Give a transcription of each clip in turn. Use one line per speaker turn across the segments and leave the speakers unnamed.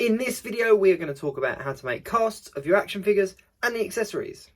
In this video, we are going to talk about how to make casts of your action figures and the accessories.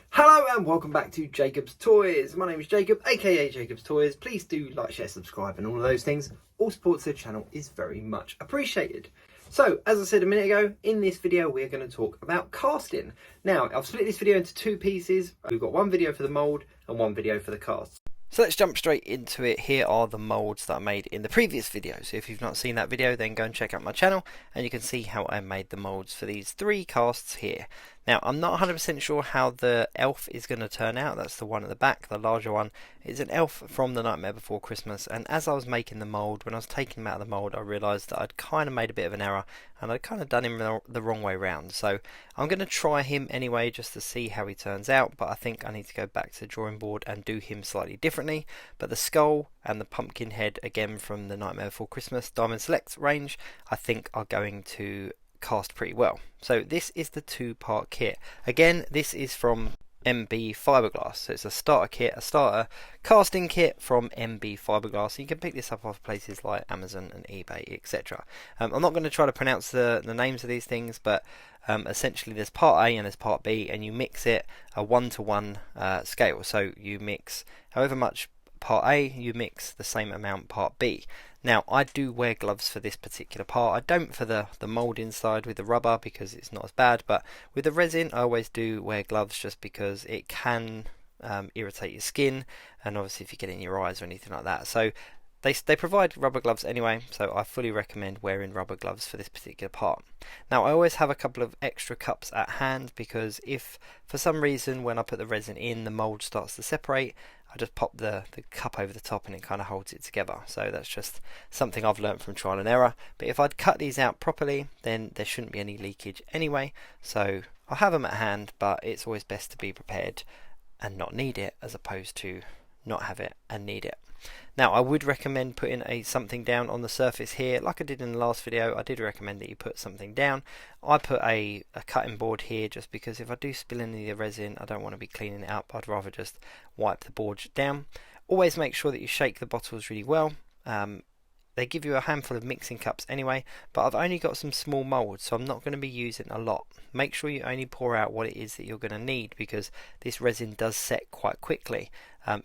Hello and welcome back to Jacob's Toys. My name is Jacob, aka Jacob's Toys. Please do like, share, subscribe and all of those things. All support to the channel is very much appreciated. So, as I said a minute ago, in this video we're going to talk about casting. Now, I've split this video into two pieces. We've got one video for the mould and one video for the casts. So let's jump straight into it. Here are the moulds that I made in the previous video. So if you've not seen that video, then go and check out my channel and you can see how I made the moulds for these three casts here. Now, I'm not 100% sure how the elf is going to turn out. That's the one at the back, the larger one. It's an elf from The Nightmare Before Christmas, and as I was making the mould, when I was taking him out of the mould, I realised that I'd kind of made a bit of an error and I'd kind of done him the wrong way round. So I'm going to try him anyway just to see how he turns out, but I think I need to go back to the drawing board and do him slightly differently. But the skull and the pumpkin head, again from the Nightmare Before Christmas Diamond Select range, I think are going to cast pretty well. So this is the two-part kit. Again, this is from MB Fiberglass, so it's a starter kit, a starter casting kit from MB Fiberglass. So you can pick this up off places like Amazon and eBay, etc. I'm not going to try to pronounce the names of these things, but essentially there's part A and there's part B, and you mix it a 1-to-1 scale. So you mix however much part A, you mix the same amount part B. Now, I do wear gloves for this particular part. I don't for the mould inside with the rubber because it's not as bad, but with the resin I always do wear gloves just because it can irritate your skin, and obviously if you get it in your eyes or anything like that. So they provide rubber gloves anyway, so I fully recommend wearing rubber gloves for this particular part. Now, I always have a couple of extra cups at hand because if for some reason when I put the resin in the mould starts to separate, I just pop the cup over the top and it kind of holds it together. So that's just something I've learned from trial and error. But if I'd cut these out properly, then there shouldn't be any leakage anyway. So I'll have them at hand, but it's always best to be prepared and not need it as opposed to not have it and need it. Now, I would recommend putting something down on the surface here. Like I did in the last video, I did recommend that you put something down. I put a cutting board here just because if I do spill any of the resin, I don't want to be cleaning it up. I'd rather just wipe the board down. Always make sure that you shake the bottles really well. They give you a handful of mixing cups anyway, but I've only got some small moulds, so I'm not going to be using a lot. Make sure you only pour out what it is that you're going to need because this resin does set quite quickly.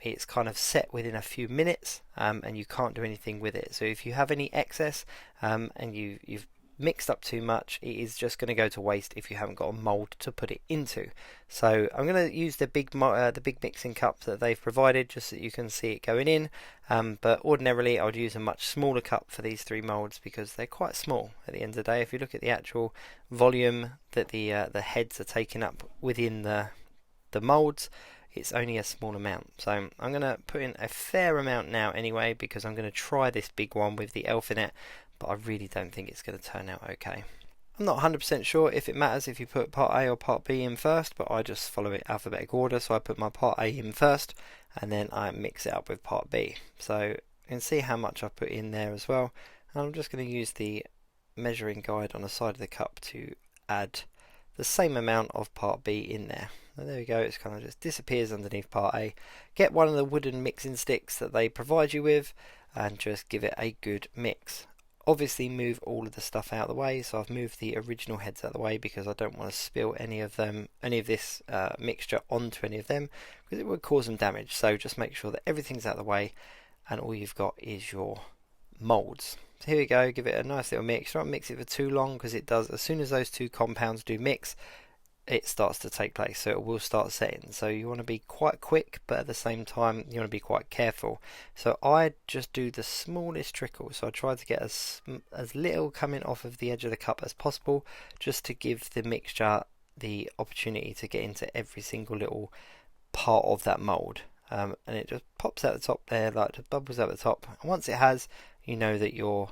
It's kind of set within a few minutes and you can't do anything with it. So if you have any excess and you've mixed up too much, it is just going to go to waste if you haven't got a mould to put it into. So I'm going to use the big mixing cup that they've provided just so you can see it going in, but ordinarily I would use a much smaller cup for these three moulds because they're quite small at the end of the day. If you look at the actual volume that the heads are taking up within the moulds, it's only a small amount. So I'm going to put in a fair amount now anyway because I'm going to try this big one with the elf in it, but I really don't think it's going to turn out okay. I'm not 100% sure if it matters if you put part A or part B in first, but I just follow it alphabetical order. So I put my part A in first and then I mix it up with part B. So you can see how much I put in there as well. And I'm just going to use the measuring guide on the side of the cup to add the same amount of part B in there. And there we go, it's kind of just disappears underneath part A. Get one of the wooden mixing sticks that they provide you with and just give it a good mix. Obviously move all of the stuff out of the way, so I've moved the original heads out of the way because I don't want to spill any of this mixture onto any of them because it would cause them damage. So just make sure that everything's out of the way and all you've got is your moulds. So here we go, give it a nice little mix. Don't mix it for too long because it does, as soon as those two compounds do mix, it starts to take place, so it will start setting. So you want to be quite quick, but at the same time you want to be quite careful. So I just do the smallest trickle, so I try to get as little coming off of the edge of the cup as possible, just to give the mixture the opportunity to get into every single little part of that mould. And it just pops out the top there, like just bubbles out the top, and once it has, you know that your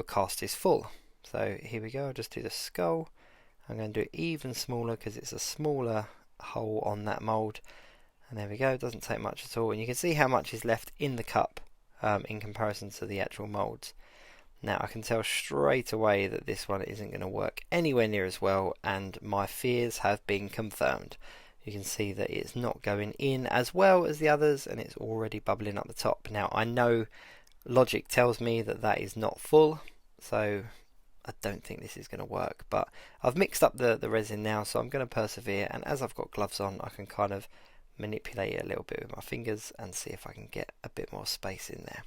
cast is full. So here we go, I'll just do the skull. I'm going to do it even smaller because it's a smaller hole on that mould, and there we go, it doesn't take much at all, and you can see how much is left in the cup in comparison to the actual moulds. Now I can tell straight away that this one isn't going to work anywhere near as well, and my fears have been confirmed. You can see that it's not going in as well as the others, and it's already bubbling up the top. Now I know
Logic tells me that that is not full, so I don't think this is going to work. But I've mixed up the resin now, so I'm going to persevere, and as I've got gloves on, I can kind of manipulate it a little bit with my fingers and see if I can get a bit more space in there.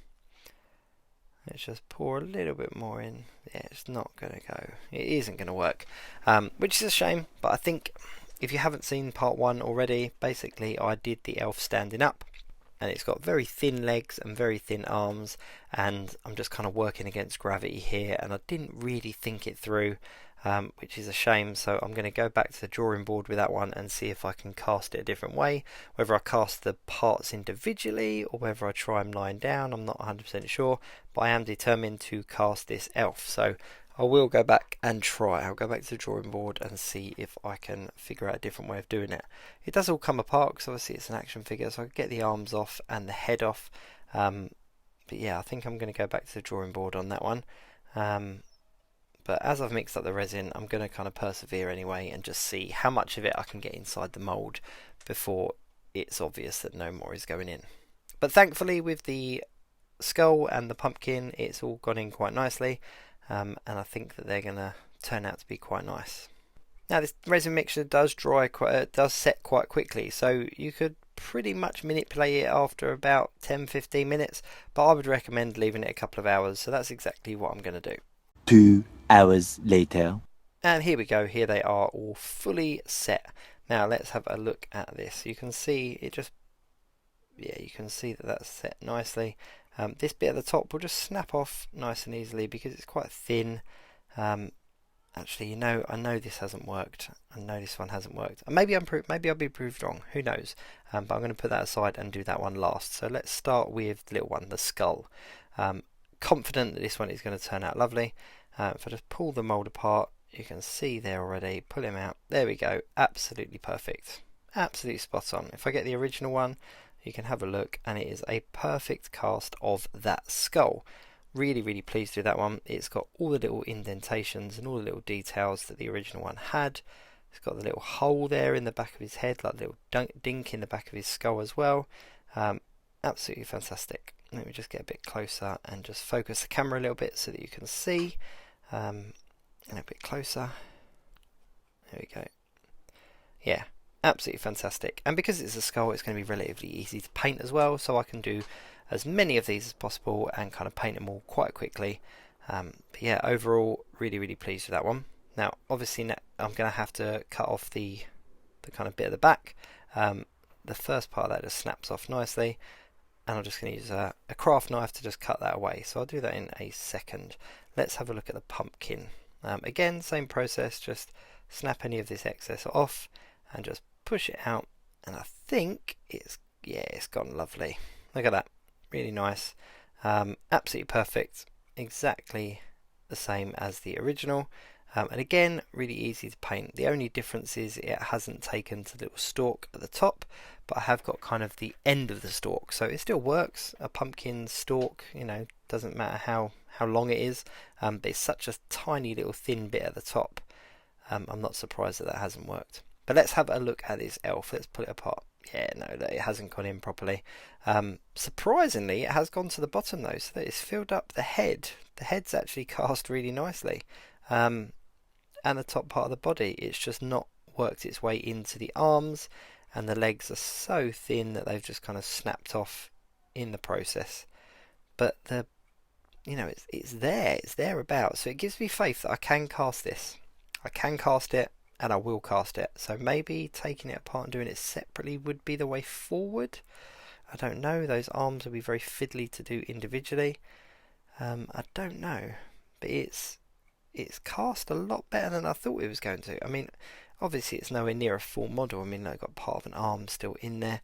Let's just pour a little bit more in. Yeah, it's not going to go. It isn't going to work, which is a shame, but I think if you haven't seen part 1 already, basically I did the elf standing up, and it's got very thin legs and very thin arms, and I'm just kind of working against gravity here, and I didn't really think it through, which is a shame. So I'm going to go back to the drawing board with that one and see if I can cast it a different way, whether I cast the parts individually or whether I try them lying down. I'm not 100% sure, but I am determined to cast this elf, so I will go back and try. I'll go back to the drawing board and see if I can figure out a different way of doing it. It does all come apart because obviously it's an action figure, so I can get the arms off and the head off. But yeah, I think I'm going to go back to the drawing board on that one. But as I've mixed up the resin, I'm going to kind of persevere anyway and just see how much of it I can get inside the mould before it's obvious that no more is going in. But thankfully with the skull and the pumpkin, it's all gone in quite nicely, and I think that they're going to turn out to be quite nice. Now this resin mixture does set quite quickly, so you could pretty much manipulate it after about 10-15 minutes, but I would recommend leaving it a couple of hours, so that's exactly what I'm going to do.
2 hours later.
And here we go, here they are all fully set. Now let's have a look at this. You can see it just, yeah, you can see that that's set nicely. This bit at the top will just snap off nice and easily because it's quite thin. Actually, you know, I know this hasn't worked. I know this one hasn't worked. And maybe I'll be proved wrong. Who knows? But I'm going to put that aside and do that one last. So let's start with the little one, the skull. Confident that this one is going to turn out lovely. If I just pull the mould apart, you can see there already. Pull him out. There we go. Absolutely perfect. Absolutely spot on. If I get the original one, you can have a look, and it is a perfect cast of that skull. Really, really pleased with that one. It's got all the little indentations and all the little details that the original one had. It's got the little hole there in the back of his head, like a little dink in the back of his skull as well. Absolutely fantastic. Let me just get a bit closer and just focus the camera a little bit so that you can see. And a bit closer. There we go. Yeah, absolutely fantastic. And because it's a skull, it's going to be relatively easy to paint as well, so I can do as many of these as possible and kind of paint them all quite quickly. But yeah, overall, really, really pleased with that one. Now, obviously, I'm going to have to cut off the kind of bit at the back. The first part of that just snaps off nicely, and I'm just going to use a craft knife to just cut that away. So I'll do that in a second. Let's have a look at the pumpkin. Again, same process, just snap any of this excess off and just push it out, and I think it's gone lovely. Look at that, really nice. Absolutely perfect, exactly the same as the original. And again, really easy to paint. The only difference is it hasn't taken to the little stalk at the top, but I have got kind of the end of the stalk, so it still works. A pumpkin stalk, you know, doesn't matter how long it is, but it's such a tiny little thin bit at the top. I'm not surprised that hasn't worked. But let's have a look at this elf. Let's pull it apart. Yeah, no, it hasn't gone in properly. Surprisingly, it has gone to the bottom though, so that it's filled up the head. The head's actually cast really nicely. And the top part of the body, it's just not worked its way into the arms, and the legs are so thin that they've just kind of snapped off in the process. But it's thereabouts, so it gives me faith that I can cast this. I can cast it, and I will cast it. So maybe taking it apart and doing it separately would be the way forward. I don't know. Those arms would be very fiddly to do individually. I don't know, but it's cast a lot better than I thought it was going to. I mean, obviously it's nowhere near a full model. I mean, I've got part of an arm still in there.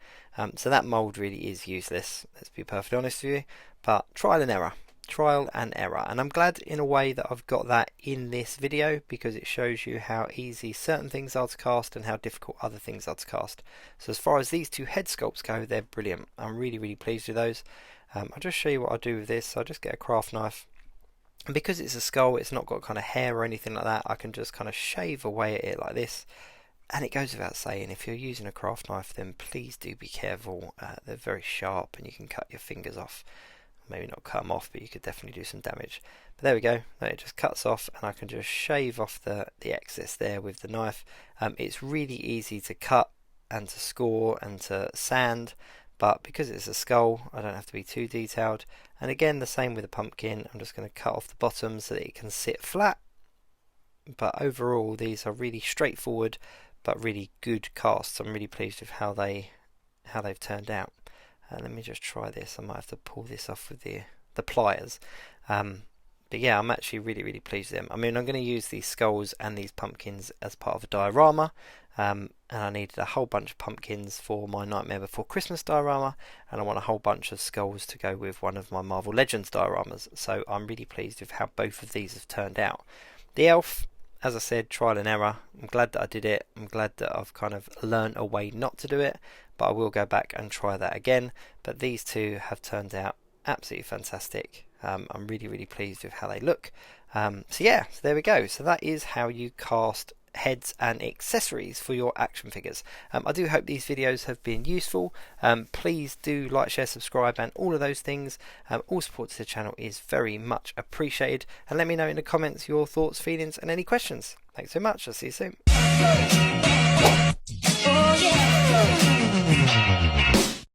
So that mould really is useless, let's be perfectly honest with you. But trial and error. And I'm glad in a way that I've got that in this video, because it shows you how easy certain things are to cast and how difficult other things are to cast. So as far as these two head sculpts go, they're brilliant. I'm really, really pleased with those. I'll just show you what I do with this. I'll just get a craft knife. And because it's a skull, it's not got kind of hair or anything like that, I can just kind of shave away at it like this. And it goes without saying, if you're using a craft knife, then please do be careful. They're very sharp and you can cut your fingers off. maybe not cut them off, but you could definitely do some damage. But there we go, it just cuts off, and I can just shave off the excess there with the knife. It's really easy to cut and to score and to sand, but because it's a skull, I don't have to be too detailed. And again, the same with the pumpkin, I'm just going to cut off the bottom so that it can sit flat. But overall, these are really straightforward but really good casts. I'm really pleased with how they've turned out. Let me just try this. I might have to pull this off with the pliers. But yeah, I'm actually really pleased with them. I mean, I'm going to use these skulls and these pumpkins as part of a diorama. And I needed a whole bunch of pumpkins for my Nightmare Before Christmas diorama, and I want a whole bunch of skulls to go with one of my Marvel Legends dioramas. So I'm really pleased with how both of these have turned out. The elf, as I said, trial and error. I'm glad that I did it. I'm glad that I've kind of learned a way not to do it, but I will go back and try that again. But these two have turned out absolutely fantastic. I'm really pleased with how they look. So yeah, so there we go. So that is how you cast heads and accessories for your action figures. I do hope these videos have been useful. Please do like, share, subscribe and all of those things. All support to the channel is very much appreciated, and let me know in the comments your thoughts, feelings and any questions. Thanks so much. I'll see you soon.